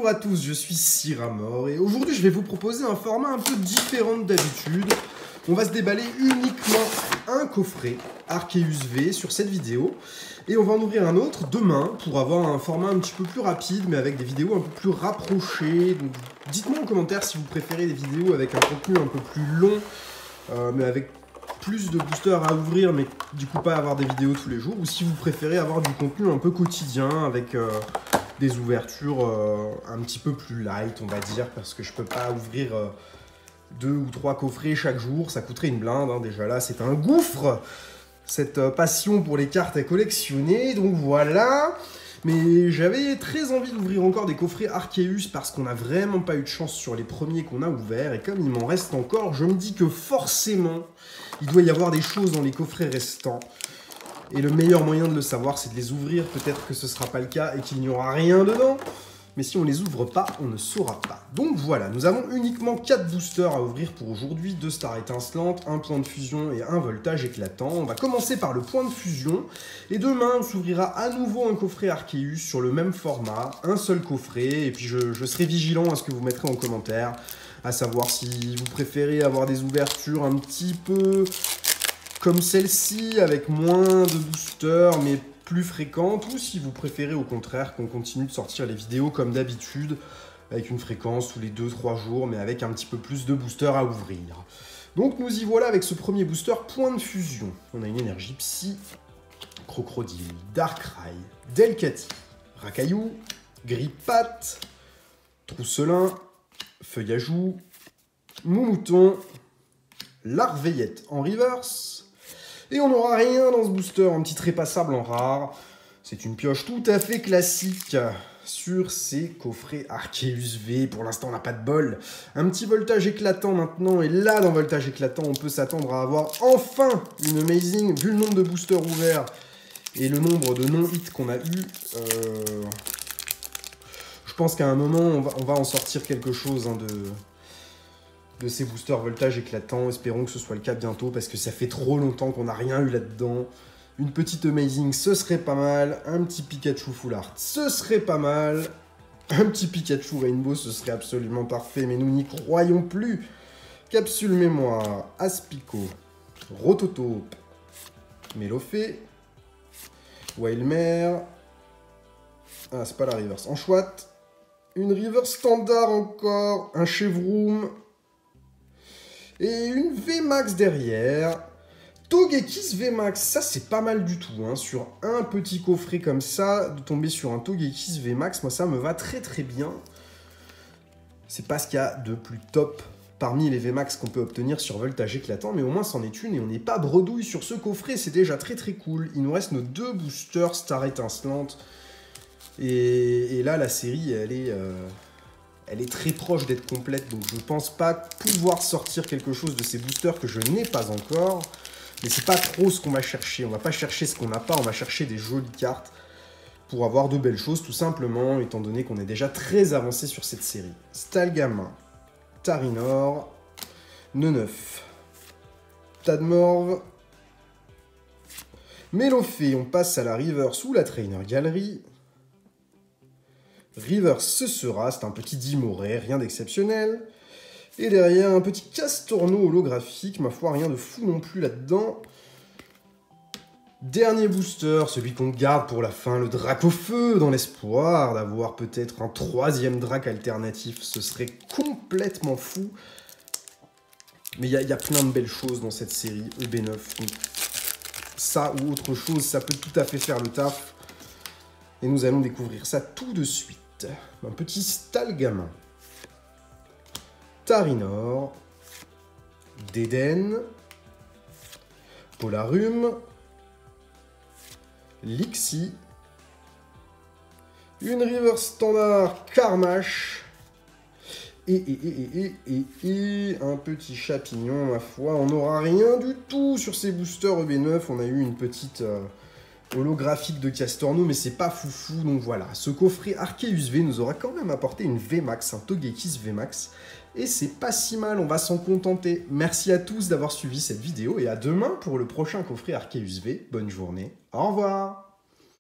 Bonjour à tous, je suis Cyramor et aujourd'hui je vais vous proposer un format un peu différent d'habitude. On va se déballer uniquement un coffret Arceus V sur cette vidéo et on va en ouvrir un autre demain pour avoir un format un petit peu plus rapide mais avec des vidéos un peu plus rapprochées. Donc dites-moi en commentaire si vous préférez des vidéos avec un contenu un peu plus long mais avec plus de boosters à ouvrir mais du coup pas avoir des vidéos tous les jours, ou si vous préférez avoir du contenu un peu quotidien avec des ouvertures un petit peu plus light, on va dire, parce que je peux pas ouvrir 2 ou 3 coffrets chaque jour, ça coûterait une blinde, hein. Déjà là c'est un gouffre, cette passion pour les cartes à collectionner, donc voilà. Mais j'avais très envie d'ouvrir encore des coffrets Arceus parce qu'on n'a vraiment pas eu de chance sur les premiers qu'on a ouverts, et comme il m'en reste encore, je me dis que forcément il doit y avoir des choses dans les coffrets restants. Et le meilleur moyen de le savoir, c'est de les ouvrir. Peut-être que ce ne sera pas le cas et qu'il n'y aura rien dedans. Mais si on ne les ouvre pas, on ne saura pas. Donc voilà, nous avons uniquement 4 boosters à ouvrir pour aujourd'hui. 2 stars étincelantes, un point de fusion et un voltage éclatant. On va commencer par le point de fusion. Et demain, on s'ouvrira à nouveau un coffret Arceus sur le même format. Un seul coffret. Et puis je serai vigilant à ce que vous mettrez en commentaire. À savoir si vous préférez avoir des ouvertures un petit peu comme celle-ci, avec moins de boosters, mais plus fréquentes, ou si vous préférez au contraire qu'on continue de sortir les vidéos comme d'habitude, avec une fréquence tous les 2-3 jours, mais avec un petit peu plus de boosters à ouvrir. Donc nous y voilà avec ce premier booster, point de fusion. On a une énergie Psy, Crocodile, Darkrai, Delcatty, Racaillou, Grippat, Trousselin, Feuillajou, Moumouton, Larveillette en reverse. Et on n'aura rien dans ce booster, un petit trépassable en rare. C'est une pioche tout à fait classique sur ces coffrets Arceus V. Pour l'instant, on n'a pas de bol. Un petit voltage éclatant maintenant. Et là, dans voltage éclatant, on peut s'attendre à avoir enfin une amazing. Vu le nombre de boosters ouverts et le nombre de non-hits qu'on a eu, je pense qu'à un moment, on va en sortir quelque chose de ces boosters voltage éclatants. Espérons que ce soit le cas bientôt parce que ça fait trop longtemps qu'on n'a rien eu là-dedans. Une petite amazing, ce serait pas mal. Un petit Pikachu full art, ce serait pas mal. Un petit Pikachu rainbow, ce serait absolument parfait, mais nous n'y croyons plus. Capsule mémoire, Aspico, Rototope, Melofée, Wailmer. Ah, c'est pas la reverse. Enchouette. Une reverse standard encore. Un Chevroom. Et une VMAX derrière. Togekiss VMAX, ça c'est pas mal du tout. Hein. Sur un petit coffret comme ça, de tomber sur un Togekiss VMAX, moi ça me va très très bien. C'est pas ce qu'il y a de plus top parmi les VMAX qu'on peut obtenir sur voltage éclatant, mais au moins c'en est une et on n'est pas bredouille sur ce coffret, c'est déjà très très cool. Il nous reste nos 2 boosters star étincelante. Et là la série elle est très proche d'être complète, donc je pense pas pouvoir sortir quelque chose de ces boosters que je n'ai pas encore. Mais c'est pas trop ce qu'on va chercher. On va pas chercher ce qu'on n'a pas, on va chercher des jolies cartes pour avoir de belles choses, tout simplement, étant donné qu'on est déjà très avancé sur cette série. Stalgamin, Tarinor, Neneuf, Tadmorve, Melofée, on passe à la Reverse ou la Trainer Gallery. Reverse, ce sera, c'est un petit Dimoré, rien d'exceptionnel. Et derrière, un petit Castorno holographique, ma foi, rien de fou non plus là-dedans. Dernier booster, celui qu'on garde pour la fin, le Dracofeu, dans l'espoir d'avoir peut-être un 3e Drac alternatif. Ce serait complètement fou. Mais il y a plein de belles choses dans cette série, EB9. Donc, ça ou autre chose, ça peut tout à fait faire le taf. Et nous allons découvrir ça tout de suite. Un petit Stalgamin, Tarinor, Déden, Polarum, Lixie, une River Standard Carmash, et un petit Chapignon, ma foi. On n'aura rien du tout sur ces boosters EB9. On a eu une petite holographique de Castorno, mais c'est pas foufou, donc voilà. Ce coffret Arceus V nous aura quand même apporté une VMAX, un Togekiss VMAX, et c'est pas si mal, on va s'en contenter. Merci à tous d'avoir suivi cette vidéo, et à demain pour le prochain coffret Arceus V. Bonne journée, au revoir.